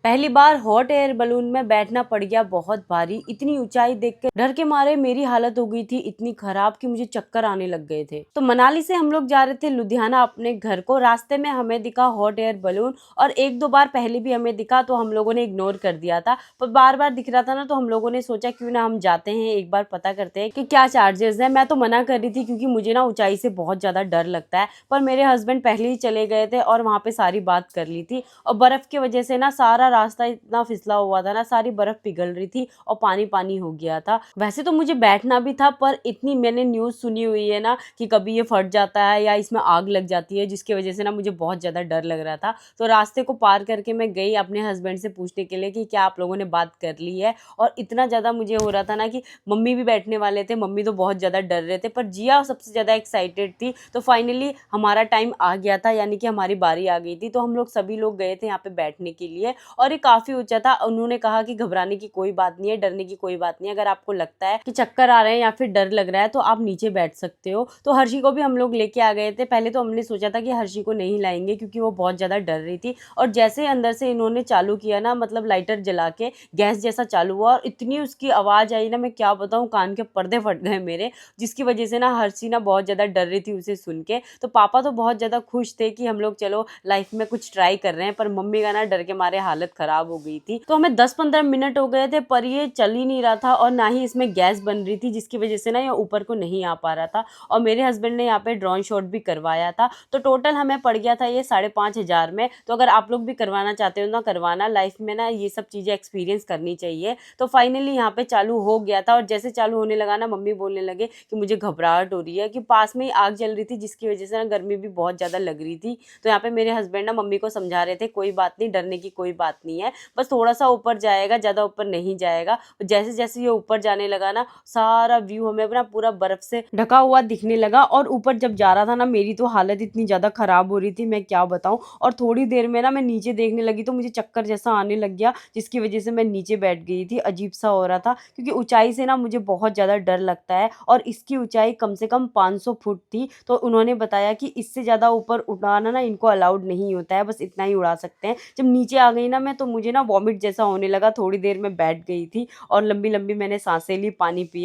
पहली बार hot air balloon में बैठना पड़ गया बहुत भारी। इतनी ऊंचाई देख के डर के मारे मेरी हालत हो गई थी इतनी खराब कि मुझे चक्कर आने लग गए थे। तो मनाली से हम लोग जा रहे थे लुधियाना अपने घर को। रास्ते में हमें दिखा हॉट एयर बलून और एक दो बार पहले भी हमें दिखा तो हम लोगों ने इग्नोर कर दिया था, पर बार बार दिख रहा था ना तो हम लोगों ने सोचा क्यों ना हम जाते हैं, एक बार पता करते हैं कि क्या चार्जेस है। मैं तो मना कर रही थी क्योंकि मुझे ना ऊंचाई से बहुत ज्यादा डर लगता है, पर मेरे हस्बैंड पहले ही चले गए थे और वहां पे सारी बात कर ली थी। और बर्फ की वजह से ना सारा रास्ता इतना फिसला हुआ था ना, सारी बर्फ पिघल रही थी और पानी पानी हो गया था। वैसे तो मुझे बैठना भी था, पर इतनी मैंने न्यूज़ सुनी हुई है ना कि कभी ये फट जाता है या इसमें आग लग जाती है, जिसकी वजह से ना मुझे बहुत ज़्यादा डर लग रहा था। तो रास्ते को पार करके मैं गई अपने हस्बैंड से पूछने के लिए कि क्या आप लोगों ने बात कर ली है। और इतना ज़्यादा मुझे हो रहा था ना कि मम्मी भी बैठने वाले थे, मम्मी तो बहुत ज़्यादा डर रहे थे, पर जिया सबसे ज़्यादा एक्साइटेड थी। तो फाइनली हमारा टाइम आ गया था, यानी कि हमारी बारी आ गई थी। तो हम लोग सभी लोग गए थे यहाँ पे बैठने के लिए और ये काफ़ी ऊंचा था। उन्होंने कहा कि घबराने की कोई बात नहीं है, डरने की कोई बात नहीं है। अगर आपको लगता है कि चक्कर आ रहे हैं या फिर डर लग रहा है तो आप नीचे बैठ सकते हो। तो हर्षी को भी हम लोग लेके आ गए थे। पहले तो हमने सोचा था कि हर्षी को नहीं लाएंगे क्योंकि वो बहुत ज़्यादा डर रही थी। और जैसे ही अंदर से इन्होंने चालू किया ना, मतलब लाइटर जला के गैस जैसा चालू हुआ और इतनी उसकी आवाज़ आई ना, मैं क्या बताऊँ, कान के पर्दे फट गए मेरे, जिसकी वजह से ना हर्षी ना बहुत ज़्यादा डर रही थी उसे सुन के। तो पापा तो बहुत ज़्यादा खुश थे कि हम लोग चलो लाइफ में कुछ ट्राई कर रहे हैं, पर मम्मी का ना डर के मारे हालत खराब हो गई थी। तो हमें 10-15 मिनट हो गए थे पर ये चल ही नहीं रहा था और ना ही इसमें गैस बन रही थी, जिसकी वजह से ना ये ऊपर को नहीं आ पा रहा था। और मेरे हस्बैंड ने यहाँ पे ड्रोन शॉट भी करवाया था। तो टोटल हमें पड़ गया था ये 5,500 में। तो अगर आप लोग भी करवाना चाहते हो ना, करवाना, लाइफ में ना ये सब चीज़ें एक्सपीरियंस करनी चाहिए। तो फाइनली यहाँ पे चालू हो गया था और जैसे चालू होने लगा ना, मम्मी बोलने लगे कि मुझे घबराहट हो रही है, कि पास में ही आग जल रही थी जिसकी वजह से ना गर्मी भी बहुत ज़्यादा लग रही थी। तो यहाँ पे मेरे हस्बैंड ना मम्मी को समझा रहे थे कोई बात नहीं, डरने की कोई बात नहीं है, बस थोड़ा सा ऊपर जाएगा, ज़्यादा ऊपर नहीं जाएगा। जैसे जैसे ये ऊपर जाने लगा ना, सारा व्यू हमें अपना पूरा बर्फ से ढका हुआ दिखने लगा। और ऊपर जब जा रहा था ना, मेरी तो हालत इतनी ज़्यादा ख़राब हो रही थी, मैं क्या बताऊँ। और थोड़ी देर में ना मैं नीचे देखने लगी तो मुझे चक्कर जैसा आने लग गया, जिसकी वजह से मैं नीचे बैठ गई थी। अजीब सा हो रहा था क्योंकि ऊंचाई से ना मुझे बहुत ज़्यादा डर लगता है और इसकी ऊंचाई कम से कम 500 फुट थी। तो उन्होंने बताया कि इससे ज़्यादा ऊपर उड़ाना ना इनको अलाउड नहीं होता है, बस इतना ही उड़ा सकते हैं। जब नीचे आ गई ना मैं, तो मुझे ना वॉमिट जैसा होने लगा। थोड़ी देर में बैठ गई थी और लंबी लंबी मैंने सांसें ली, पानी पिया।